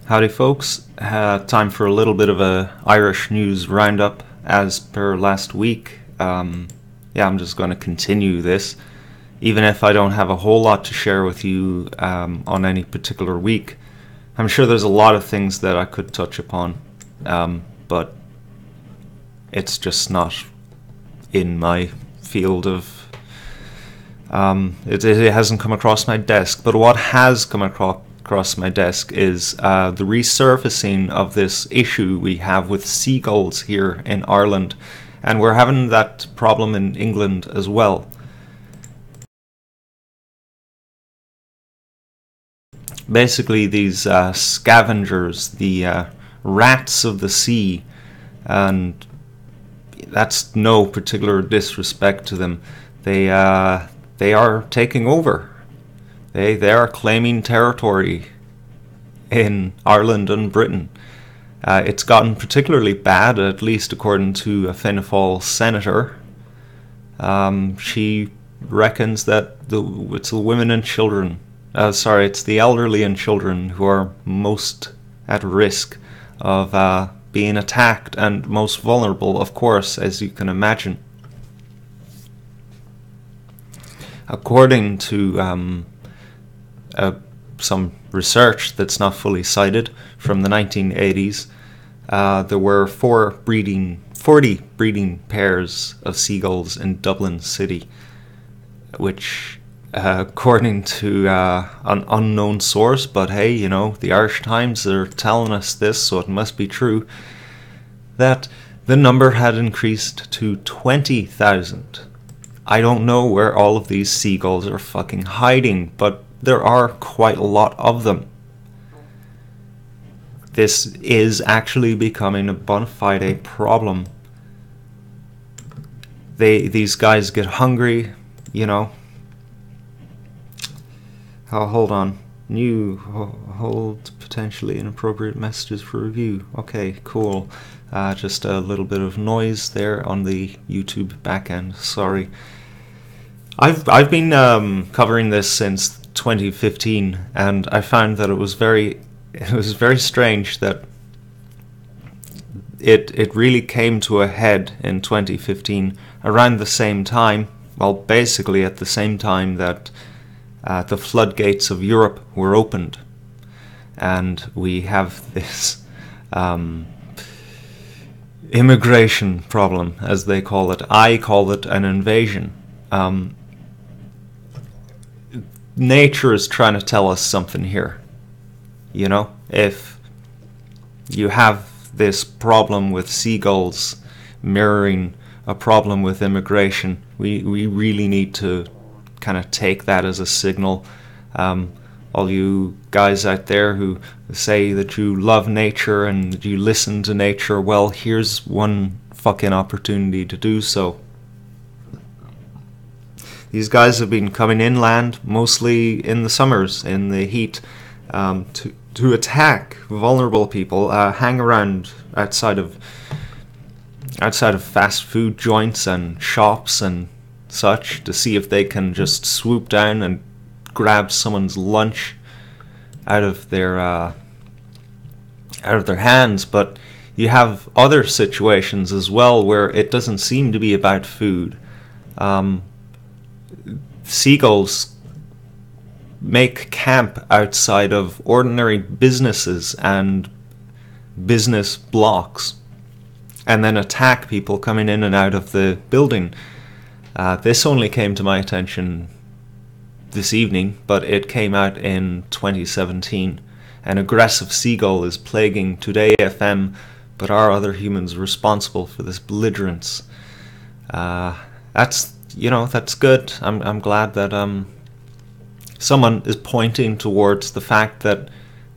Howdy folks, time for a little bit of a Irish news roundup as per last week. I'm just going to continue this, even if I don't have a whole lot to share with you on any particular week. I'm sure there's a lot of things that I could touch upon, but it's just not in my field of... It hasn't come across my desk, but what has come across my desk is the resurfacing of this issue we have with seagulls here in Ireland, and we're having that problem in England as well. Basically, these scavengers, the rats of the sea, and that's no particular disrespect to them, they are taking over. They are claiming territory in Ireland and Britain. It's gotten particularly bad, at least according to a Fianna Fáil senator. She reckons that it's the women and children, it's the elderly and children who are most at risk of being attacked and most vulnerable, of course, as you can imagine. According to some research that's not fully cited from the 1980s, there were 40 breeding pairs of seagulls in Dublin City, which, according to an unknown source, but hey, you know, the Irish Times are telling us this, so it must be true, that the number had increased to 20,000. I don't know where all of these seagulls are fucking hiding, but there are quite a lot of them. This is actually becoming a bona fide problem. These guys get hungry, you know. Oh, hold on. Hold potentially inappropriate messages for review. Okay, cool. Just a little bit of noise there on the YouTube backend. Sorry. I've been covering this since 2015, and I found that it was very strange that it really came to a head in 2015, around the same time, well, basically at the same time that the floodgates of Europe were opened, and we have this immigration problem, as they call it. I call it an invasion. Nature is trying to tell us something here. You know, if you have this problem with seagulls mirroring a problem with immigration, we really need to kind of take that as a signal. All you guys out there who say that you love nature and you listen to nature, well, here's one fucking opportunity to do so. These guys have been coming inland, mostly in the summers, in the heat, to attack vulnerable people, hang around outside of fast food joints and shops and such, to see if they can just swoop down and grab someone's lunch out of their hands. But you have other situations as well where it doesn't seem to be about food. Seagulls make camp outside of ordinary businesses and business blocks, and then attack people coming in and out of the building. This only came to my attention this evening, but it came out in 2017. An aggressive seagull is plaguing Today FM, but are other humans responsible for this belligerence? That's good. I'm glad that someone is pointing towards the fact that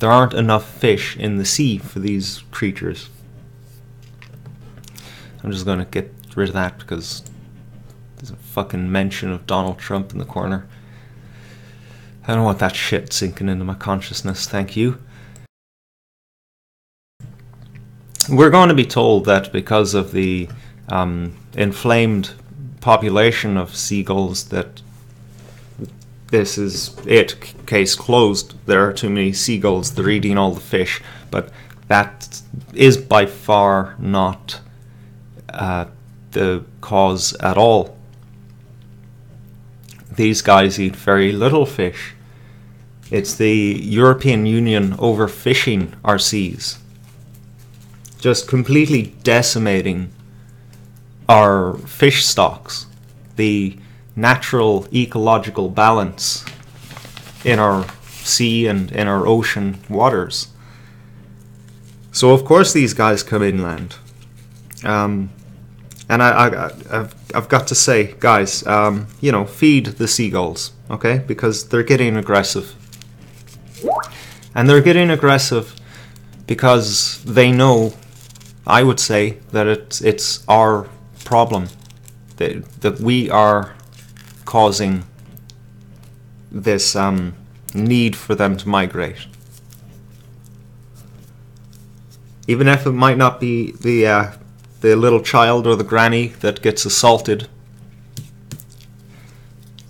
there aren't enough fish in the sea for these creatures. I'm just going to get rid of that because there's a fucking mention of Donald Trump in the corner. I don't want that shit sinking into my consciousness, thank you. We're going to be told that because of the inflamed population of seagulls, that this is it, case closed. There are too many seagulls, they're eating all the fish. But that is by far not the cause at all. These guys eat very little fish. It's the European Union overfishing our seas, just completely decimating our fish stocks, the natural ecological balance in our sea and in our ocean waters. So of course these guys come inland. And I've got to say, guys, feed the seagulls, okay? Because they're getting aggressive. And they're getting aggressive because they know, I would say, that it's our problem, that we are causing this need for them to migrate. Even if it might not be the little child or the granny that gets assaulted,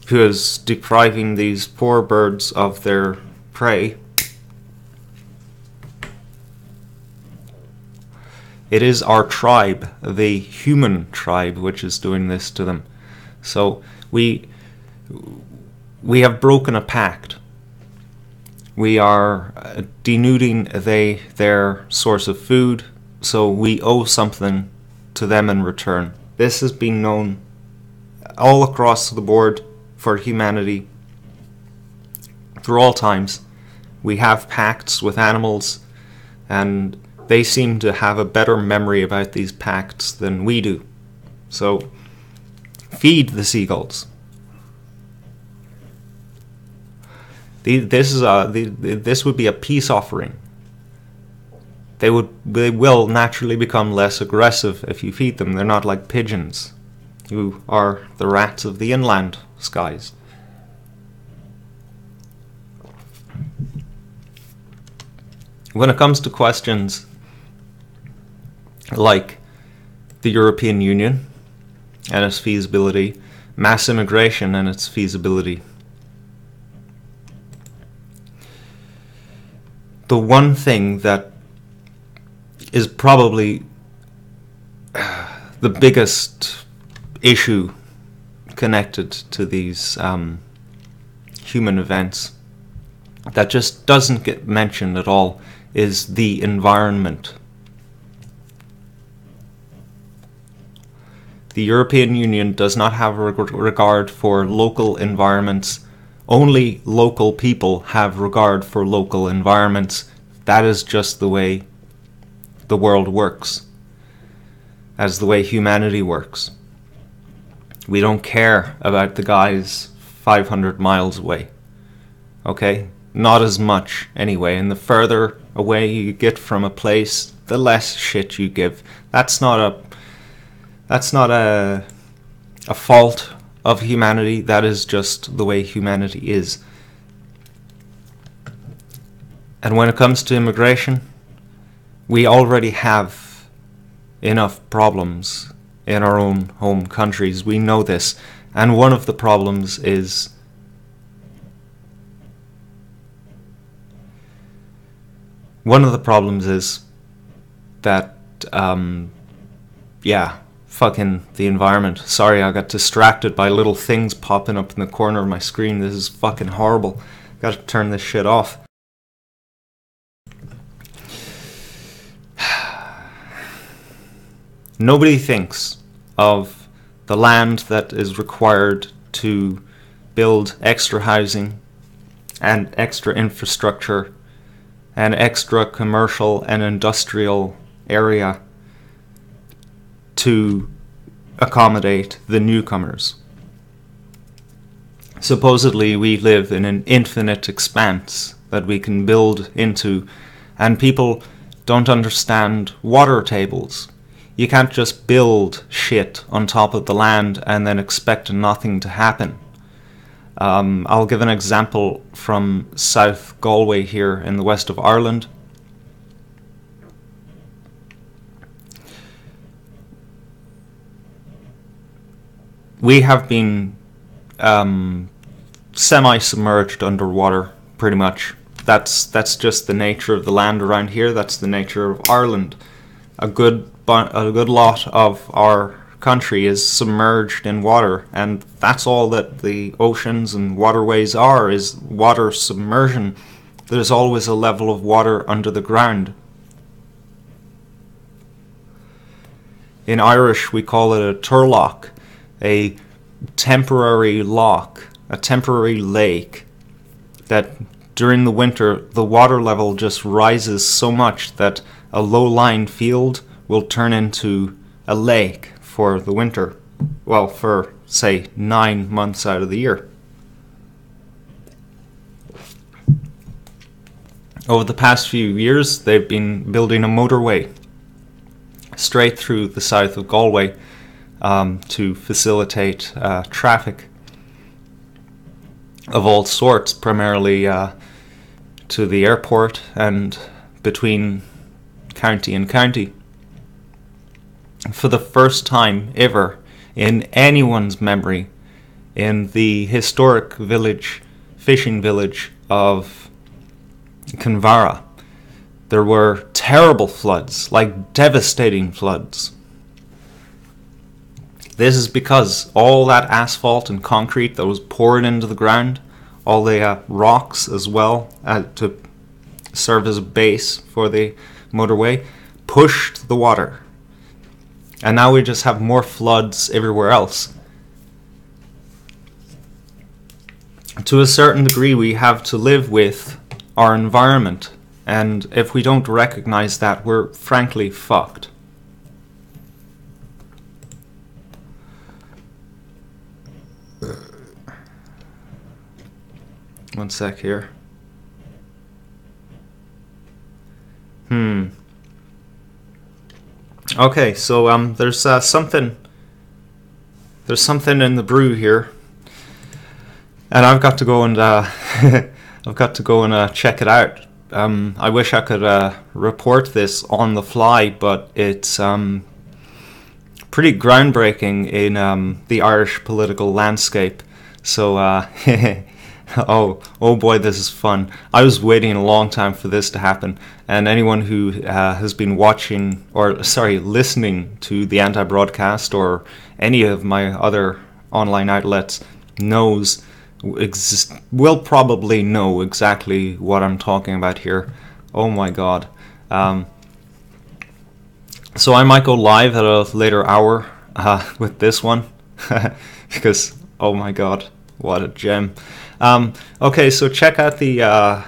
who is depriving these poor birds of their prey. It is our tribe, the human tribe, which is doing this to them. So we have broken a pact. We are denuding their source of food, so we owe something to them in return. This has been known all across the board for humanity through all times. We have pacts with animals, and they seem to have a better memory about these pacts than we do. So, feed the seagulls. This would be a peace offering. They will naturally become less aggressive if you feed them. They're not like pigeons, who are the rats of the inland skies. When it comes to questions like the European Union and its feasibility, mass immigration and its feasibility, the one thing that is probably the biggest issue connected to these human events that just doesn't get mentioned at all is the environment. The European Union does not have regard for local environments. Only local people have regard for local environments. That is just the way the world works. As the way humanity works. We don't care about the guys 500 miles away. Okay? Not as much, anyway. And the further away you get from a place, the less shit you give. That's not a fault of humanity. That is just the way humanity is. And when it comes to immigration, we already have enough problems in our own home countries. We know this. And one of the problems is that fucking the environment. Sorry, I got distracted by little things popping up in the corner of my screen. This is fucking horrible. Gotta turn this shit off. Nobody thinks of the land that is required to build extra housing and extra infrastructure and extra commercial and industrial area to accommodate the newcomers. Supposedly we live in an infinite expanse that we can build into, and people don't understand water tables. You can't just build shit on top of the land and then expect nothing to happen. I'll give an example from South Galway here in the west of Ireland. We have been semi-submerged underwater, pretty much. That's just the nature of the land around here. That's the nature of Ireland. A good lot of our country is submerged in water, and that's all that the oceans and waterways are, is water submersion. There's always a level of water under the ground. In Irish, we call it a turlock, a temporary lock, a temporary lake, that during the winter the water level just rises so much that a low-lying field will turn into a lake for the winter. Well, for, say, 9 months out of the year. Over the past few years, they've been building a motorway straight through the south of Galway to facilitate traffic of all sorts, primarily to the airport and between county and county. For the first time ever in anyone's memory, in the historic fishing village of Kinvara, there were terrible floods, like devastating floods. This is because all that asphalt and concrete that was poured into the ground, all the rocks as well to serve as a base for the motorway, pushed the water. And now we just have more floods everywhere else. To a certain degree, we have to live with our environment. And if we don't recognize that, we're frankly fucked. One sec here. Okay, so there's something in the brew here, and I've got to go and check it out. I wish I could report this on the fly, but it's pretty groundbreaking in the Irish political landscape. So oh boy, this is fun. I was waiting a long time for this to happen, and anyone who has been listening to the Anti-Broadcast or any of my other online outlets will probably know exactly what I'm talking about here. Oh my god. So I might go live at a later hour with this one, because oh my god, what a gem. Okay, so check out the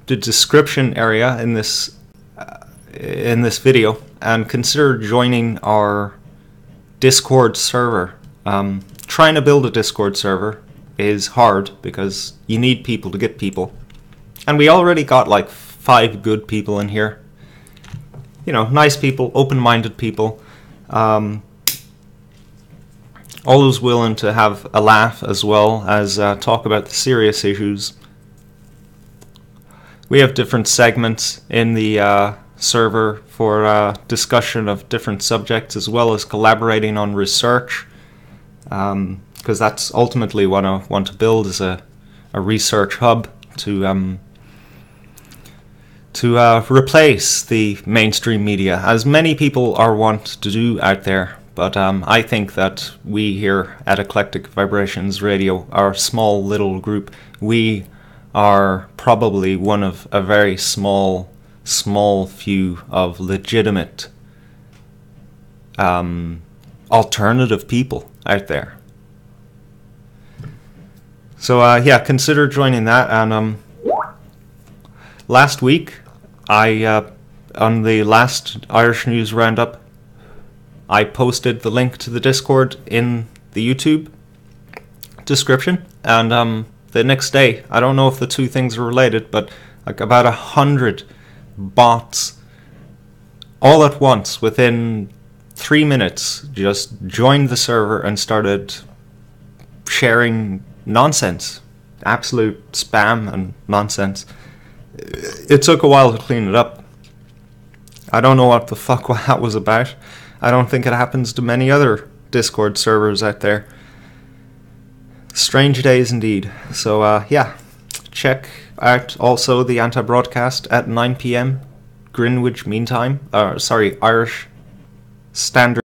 description area in this video, and consider joining our Discord server. Trying to build a Discord server is hard because you need people to get people, and we already got like 5 good people in here. You know, nice people, open-minded people. Always willing to have a laugh as well as talk about the serious issues. We have different segments in the server for discussion of different subjects, as well as collaborating on research, because that's ultimately what I want to build, is a research hub to replace the mainstream media, as many people are wont to do out there. But I think that we here at Eclectic Vibrations Radio, our small little group, we are probably one of a very small few of legitimate alternative people out there. So yeah, consider joining that. And last week, on the last Irish News Roundup, I posted the link to the Discord in the YouTube description, and the next day, I don't know if the two things are related, but like about 100 bots all at once within 3 minutes just joined the server and started sharing nonsense, absolute spam and nonsense. It took a while to clean it up. I don't know what the fuck that was about. I don't think it happens to many other Discord servers out there. Strange days indeed. So, yeah, check out also the anti-broadcast at 9 p.m. Greenwich Mean Time. Irish Standard